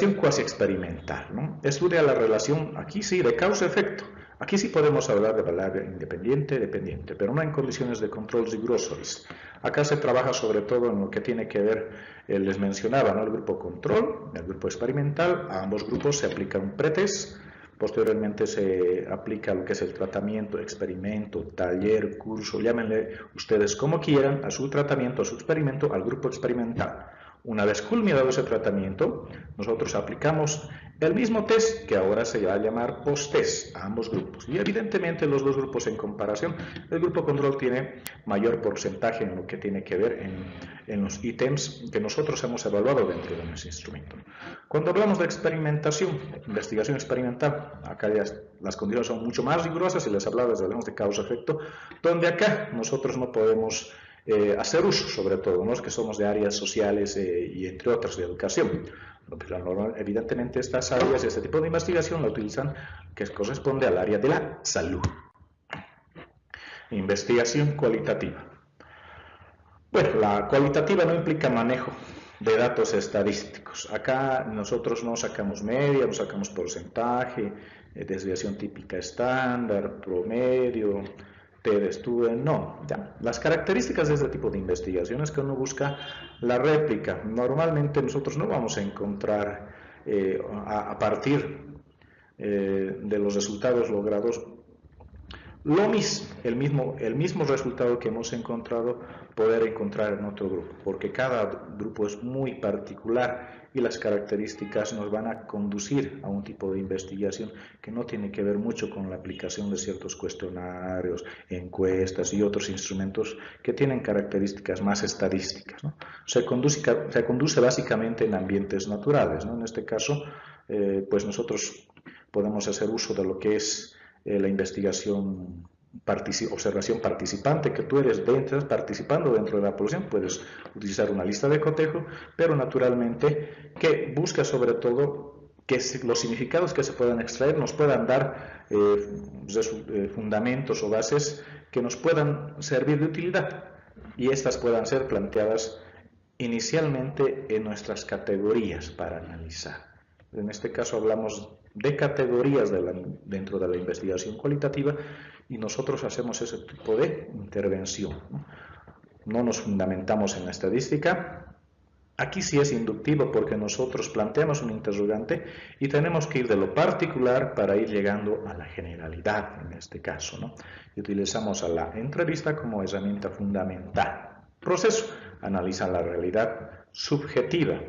investigación cuasi experimental, ¿no? Estudia la relación, aquí sí, de causa-efecto. Aquí sí podemos hablar de variable independiente, dependiente, pero no en condiciones de control rigurosos. Acá se trabaja sobre todo en lo que tiene que ver, les mencionaba, ¿no? El grupo control, el grupo experimental. A ambos grupos se aplica un pretest. Posteriormente se aplica lo que es el tratamiento, experimento, taller, curso, llámenle ustedes como quieran, a su tratamiento, a su experimento, al grupo experimental. Una vez culminado ese tratamiento, nosotros aplicamos el mismo test que ahora se va a llamar post-test a ambos grupos. Y evidentemente los dos grupos en comparación, el grupo control tiene mayor porcentaje en lo que tiene que ver en los ítems que nosotros hemos evaluado dentro de nuestro instrumento. Cuando hablamos de experimentación, investigación experimental, acá ya las condiciones son mucho más rigurosas y les hablamos de causa-efecto, donde acá nosotros no podemos hacer uso, sobre todo, ¿no? Que somos de áreas sociales y entre otras de educación. Evidentemente estas áreas, este tipo de investigación la utilizan, que corresponde al área de la salud. Investigación cualitativa. Bueno, la cualitativa no implica manejo de datos estadísticos. Acá nosotros no sacamos media, no sacamos porcentaje, desviación típica estándar, promedio, T de estudio, no. Ya. Las características de este tipo de investigaciones que uno busca la réplica. Normalmente nosotros no vamos a encontrar a partir de los resultados logrados el mismo resultado que hemos encontrado, poder encontrar en otro grupo, porque cada grupo es muy particular y las características nos van a conducir a un tipo de investigación que no tiene que ver mucho con la aplicación de ciertos cuestionarios, encuestas y otros instrumentos que tienen características más estadísticas, ¿no? Se conduce básicamente en ambientes naturales, ¿no? En este caso, pues nosotros podemos hacer uso de lo que es la investigación, observación participante, que tú eres participando dentro de la población, puedes utilizar una lista de cotejo, pero naturalmente que busca sobre todo que los significados que se puedan extraer nos puedan dar fundamentos o bases que nos puedan servir de utilidad y estas puedan ser planteadas inicialmente en nuestras categorías para analizar. En este caso hablamos de categorías dentro de la investigación cualitativa y nosotros hacemos ese tipo de intervención. No nos fundamentamos en la estadística. Aquí sí es inductivo porque nosotros planteamos un interrogante y tenemos que ir de lo particular para ir llegando a la generalidad en este caso, ¿no? Y utilizamos a la entrevista como herramienta fundamental. Proceso, analiza la realidad subjetiva.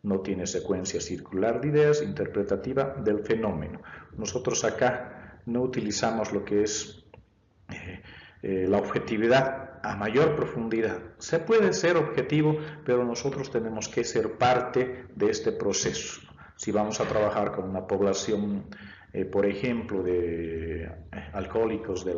No tiene secuencia circular de ideas, interpretativa del fenómeno. Nosotros acá no utilizamos lo que es la objetividad a mayor profundidad. Se puede ser objetivo, pero nosotros tenemos que ser parte de este proceso. Si vamos a trabajar con una población, por ejemplo, de alcohólicos de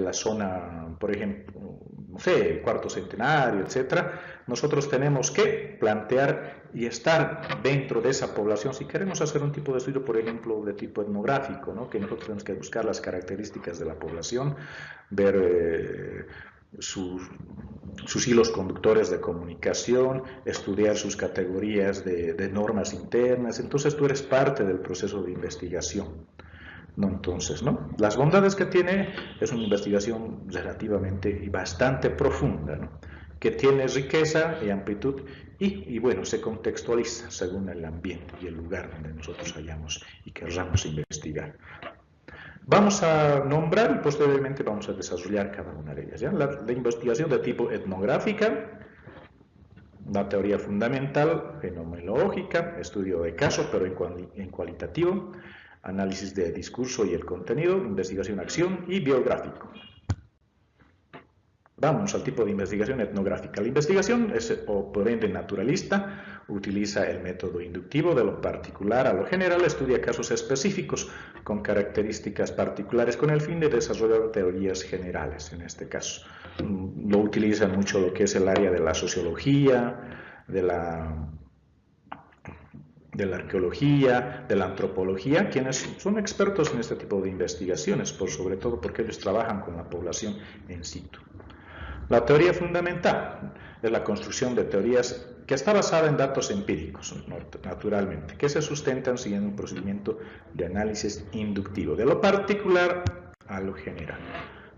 la zona, por ejemplo, no sé, cuarto centenario, etcétera, nosotros tenemos que plantear y estar dentro de esa población. Si queremos hacer un tipo de estudio, por ejemplo, de tipo etnográfico, ¿no? Que nosotros tenemos que buscar las características de la población, ver sus hilos conductores de comunicación, estudiar sus categorías de normas internas. Entonces tú eres parte del proceso de investigación. No, entonces, ¿no? Las bondades que tiene es una investigación relativamente y bastante profunda, ¿no? Que tiene riqueza y amplitud y bueno, se contextualiza según el ambiente y el lugar donde nosotros hayamos y querramos investigar. Vamos a nombrar y posteriormente vamos a desarrollar cada una de ellas, ¿ya? La investigación de tipo etnográfica, la teoría fundamental, fenomenológica, estudio de caso, pero en cualitativo, análisis de discurso y el contenido, investigación-acción y biográfico. Vamos al tipo de investigación etnográfica. La investigación es, por ende, naturalista, utiliza el método inductivo de lo particular a lo general, estudia casos específicos con características particulares con el fin de desarrollar teorías generales, en este caso. Lo utiliza mucho lo que es el área de la sociología, de la arqueología, de la antropología, quienes son expertos en este tipo de investigaciones, sobre todo porque ellos trabajan con la población en situ. La teoría fundamental es la construcción de teorías que está basada en datos empíricos, naturalmente, que se sustentan siguiendo un procedimiento de análisis inductivo, de lo particular a lo general,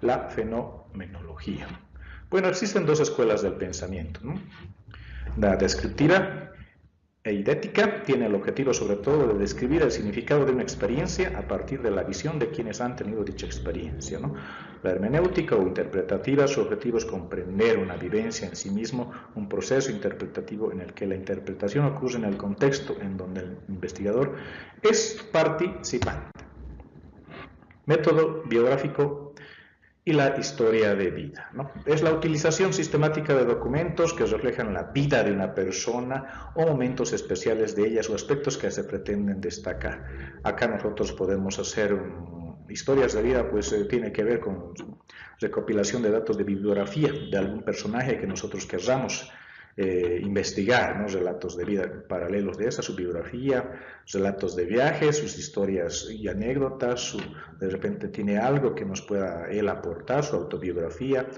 la fenomenología. Bueno, existen dos escuelas del pensamiento, ¿no? La descriptiva e idética tiene el objetivo sobre todo de describir el significado de una experiencia a partir de la visión de quienes han tenido dicha experiencia, ¿no? La hermenéutica o interpretativa, su objetivo es comprender una vivencia en sí mismo, un proceso interpretativo en el que la interpretación ocurre en el contexto en donde el investigador es participante. Método biográfico y la historia de vida, ¿no? Es la utilización sistemática de documentos que reflejan la vida de una persona o momentos especiales de ellas o aspectos que se pretenden destacar. Acá nosotros podemos hacer historias de vida, pues tiene que ver con recopilación de datos de bibliografía de algún personaje que nosotros querramos investigar, ¿no? Relatos de vida paralelos de esa, su biografía, relatos de viajes, sus historias y anécdotas, de repente tiene algo que nos pueda él aportar, su autobiografía,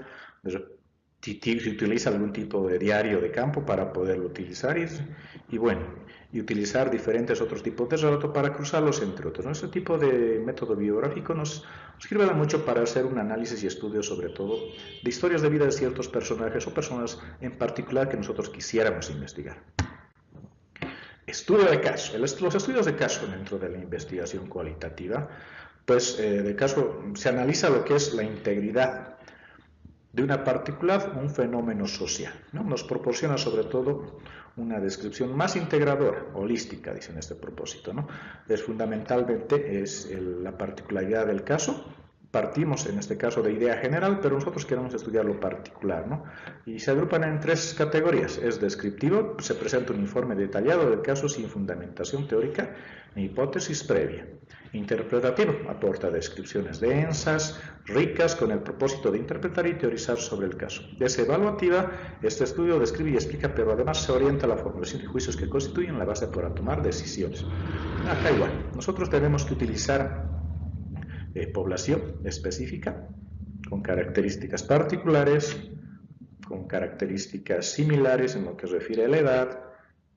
si utiliza algún tipo de diario de campo para poderlo utilizar y bueno, y utilizar diferentes otros tipos de relatos para cruzarlos entre otros, ¿no? Ese tipo de método biográfico nos sirve mucho para hacer un análisis y estudio sobre todo de historias de vida de ciertos personajes o personas en particular que nosotros quisiéramos investigar. Estudio de caso. Los estudios de caso dentro de la investigación cualitativa, pues de caso se analiza lo que es la integridad de una particular, un fenómeno social, ¿no? Nos proporciona sobre todo una descripción más integradora, holística, dice en este propósito, ¿no? Fundamentalmente es la particularidad del caso. Partimos en este caso de idea general, pero nosotros queremos estudiar lo particular, ¿no? Y se agrupan en tres categorías. Es descriptivo, se presenta un informe detallado del caso sin fundamentación teórica ni hipótesis previa. Interpretativo, aporta descripciones densas, ricas, con el propósito de interpretar y teorizar sobre el caso. Evaluativa, este estudio describe y explica, pero además se orienta a la formulación de juicios que constituyen la base para tomar decisiones. Acá igual, nosotros tenemos que utilizar población específica, con características particulares, con características similares en lo que refiere a la edad,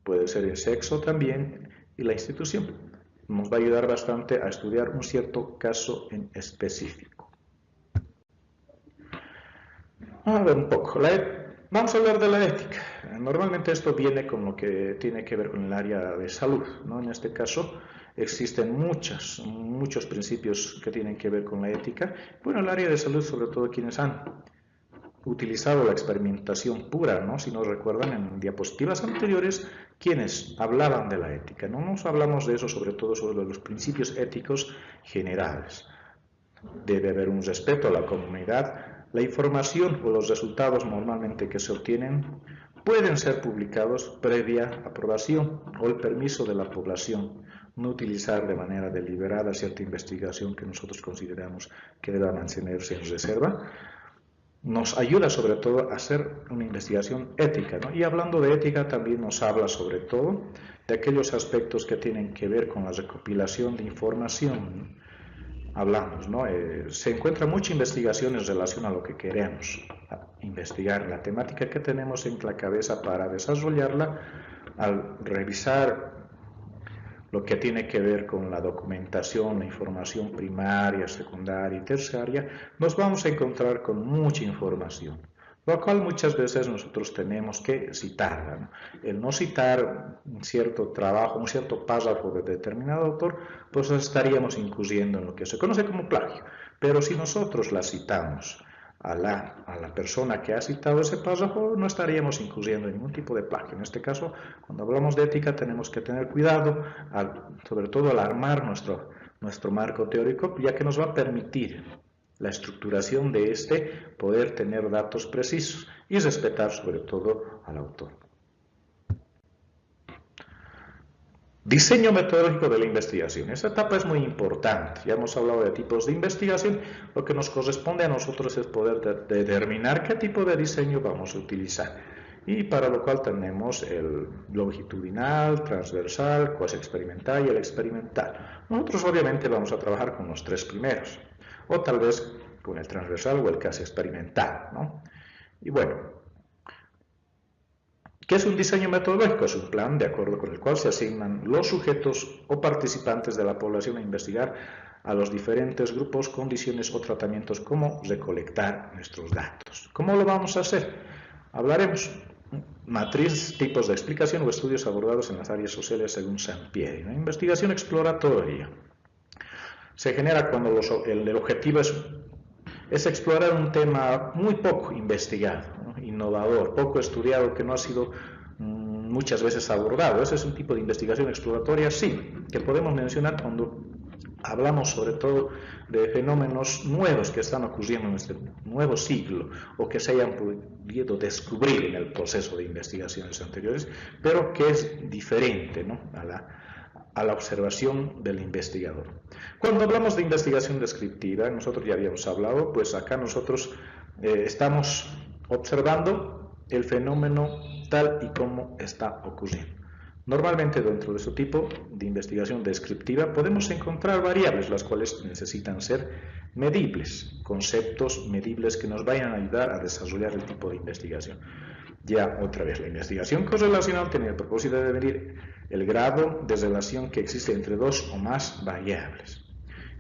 puede ser el sexo también, y la institución. Nos va a ayudar bastante a estudiar un cierto caso en específico. A ver un poco, vamos a hablar de la ética. Normalmente esto viene con lo que tiene que ver con el área de salud, ¿no? En este caso existen muchos principios que tienen que ver con la ética. Bueno, el área de salud, sobre todo quienes han utilizado la experimentación pura, ¿no? Si nos recuerdan en diapositivas anteriores, quienes hablaban de la ética, no nos hablamos de eso, sobre todo sobre los principios éticos generales. Debe haber un respeto a la comunidad. La información o los resultados normalmente que se obtienen pueden ser publicados previa aprobación o el permiso de la población. No utilizar de manera deliberada cierta investigación que nosotros consideramos que deba mantenerse en reserva. Nos ayuda sobre todo a hacer una investigación ética, ¿no? Y hablando de ética también nos habla sobre todo de aquellos aspectos que tienen que ver con la recopilación de información. Hablamos, ¿no? Se encuentra mucha investigación en relación a lo que queremos investigar, la temática que tenemos en la cabeza para desarrollarla. Al revisar lo que tiene que ver con la documentación, la información primaria, secundaria y terciaria, nos vamos a encontrar con mucha información, lo cual muchas veces nosotros tenemos que citarla, ¿no? El no citar un cierto trabajo, un cierto párrafo de determinado autor, pues estaríamos incurriendo en lo que se conoce como plagio. Pero si nosotros la citamos a la persona que ha citado ese párrafo, no estaríamos incurriendo en ningún tipo de plagio. En este caso, cuando hablamos de ética, tenemos que tener cuidado, sobre todo al armar nuestro marco teórico, ya que nos va a permitir la estructuración de poder tener datos precisos y respetar sobre todo al autor. Diseño metodológico de la investigación. Esta etapa es muy importante. Ya hemos hablado de tipos de investigación. Lo que nos corresponde a nosotros es poder determinar qué tipo de diseño vamos a utilizar. Y para lo cual tenemos el longitudinal, transversal, cuasi experimental y el experimental. Nosotros obviamente vamos a trabajar con los tres primeros, o tal vez con el transversal o el casi experimental, ¿no? Y bueno, ¿qué es un diseño metodológico? Es un plan de acuerdo con el cual se asignan los sujetos o participantes de la población a investigar a los diferentes grupos, condiciones o tratamientos, cómo recolectar nuestros datos. ¿Cómo lo vamos a hacer? Hablaremos matriz, tipos de explicación o estudios abordados en las áreas sociales según Sampieri. Una investigación exploratoria se genera cuando el objetivo es explorar un tema muy poco investigado, ¿no? Innovador, poco estudiado, que no ha sido muchas veces abordado. Ese es un tipo de investigación exploratoria, sí, que podemos mencionar cuando hablamos sobre todo de fenómenos nuevos que están ocurriendo en este nuevo siglo o que se hayan podido descubrir en el proceso de investigaciones anteriores, pero que es diferente, ¿no?, a la observación del investigador. Cuando hablamos de investigación descriptiva, nosotros ya habíamos hablado, pues acá nosotros estamos observando el fenómeno tal y como está ocurriendo. Normalmente dentro de este tipo de investigación descriptiva podemos encontrar variables las cuales necesitan ser medibles, conceptos medibles que nos vayan a ayudar a desarrollar el tipo de investigación. Ya otra vez, la investigación correlacional tiene el propósito de medir el grado de relación que existe entre dos o más variables.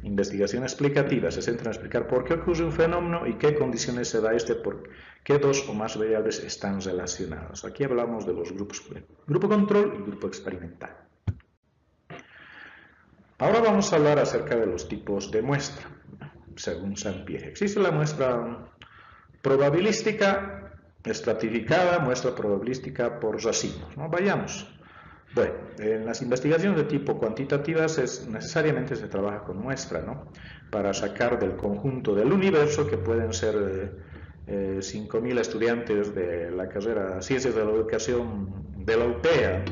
Investigación explicativa se centra en explicar por qué ocurre un fenómeno y qué condiciones se da este, por qué dos o más variables están relacionadas. Aquí hablamos de los grupos, grupo control y grupo experimental. Ahora vamos a hablar acerca de los tipos de muestra, según Sampieri. Existe la muestra probabilística estratificada, muestra probabilística por racimos, ¿no? Vayamos. Bueno, en las investigaciones de tipo cuantitativas necesariamente se trabaja con muestra, ¿no?, para sacar del conjunto del universo, que pueden ser 5.000 estudiantes de la carrera Ciencias de la Educación de la UPEA.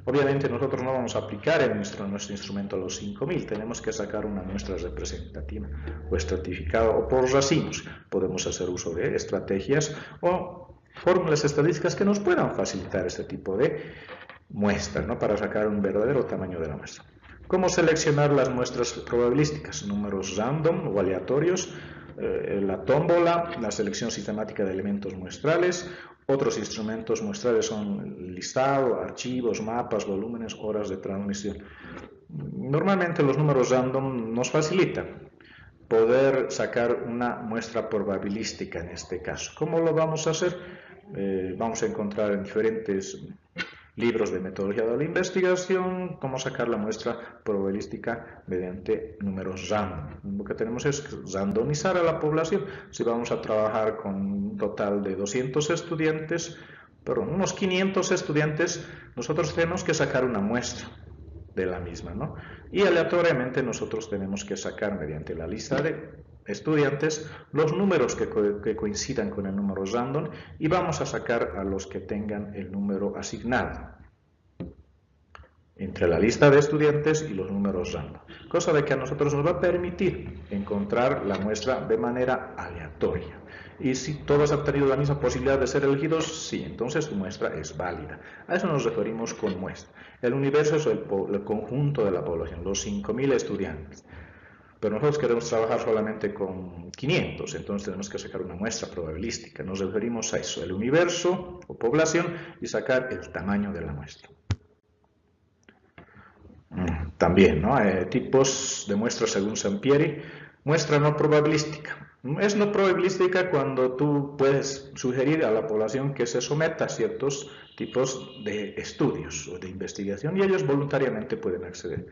Obviamente nosotros no vamos a aplicar en nuestro instrumento a los 5.000, tenemos que sacar una muestra representativa o estratificada o por racimos. Podemos hacer uso de estrategias o fórmulas estadísticas que nos puedan facilitar este tipo de muestra, ¿no?, para sacar un verdadero tamaño de la muestra. ¿Cómo seleccionar las muestras probabilísticas? Números random o aleatorios, la tómbola, la selección sistemática de elementos muestrales. Otros instrumentos muestrales son listado, archivos, mapas, volúmenes, horas de transmisión. Normalmente los números random nos facilitan poder sacar una muestra probabilística en este caso. ¿Cómo lo vamos a hacer? Vamos a encontrar en diferentes libros de metodología de la investigación cómo sacar la muestra probabilística mediante números random. Lo que tenemos es randomizar a la población. Si vamos a trabajar con un total de 200 estudiantes, perdón, unos 500 estudiantes, nosotros tenemos que sacar una muestra de la misma, ¿no? Y aleatoriamente nosotros tenemos que sacar mediante la lista de estudiantes los números que coincidan con el número random y vamos a sacar a los que tengan el número asignado entre la lista de estudiantes y los números random, cosa de que a nosotros nos va a permitir encontrar la muestra de manera aleatoria. Y si todos han tenido la misma posibilidad de ser elegidos, sí, entonces su muestra es válida. A eso nos referimos con muestra. El universo es el conjunto de la población, los 5.000 estudiantes. Pero nosotros queremos trabajar solamente con 500, entonces tenemos que sacar una muestra probabilística. Nos referimos a eso, el universo o población, y sacar el tamaño de la muestra. También, ¿no?, tipos de muestras según Sampieri. Muestra no probabilística. Es no probabilística cuando tú puedes sugerir a la población que se someta a ciertos tipos de estudios o de investigación y ellos voluntariamente pueden acceder.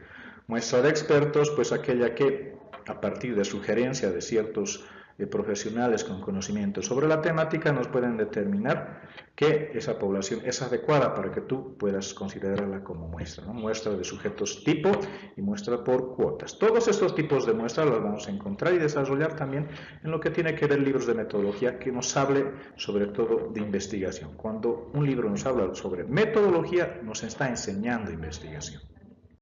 Muestra de expertos, pues aquella que a partir de sugerencia de ciertos profesionales con conocimiento sobre la temática nos pueden determinar que esa población es adecuada para que tú puedas considerarla como muestra, ¿no? Muestra de sujetos tipo y muestra por cuotas. Todos estos tipos de muestras los vamos a encontrar y desarrollar también en lo que tiene que ver libros de metodología que nos hable sobre todo de investigación. Cuando un libro nos habla sobre metodología, nos está enseñando investigación.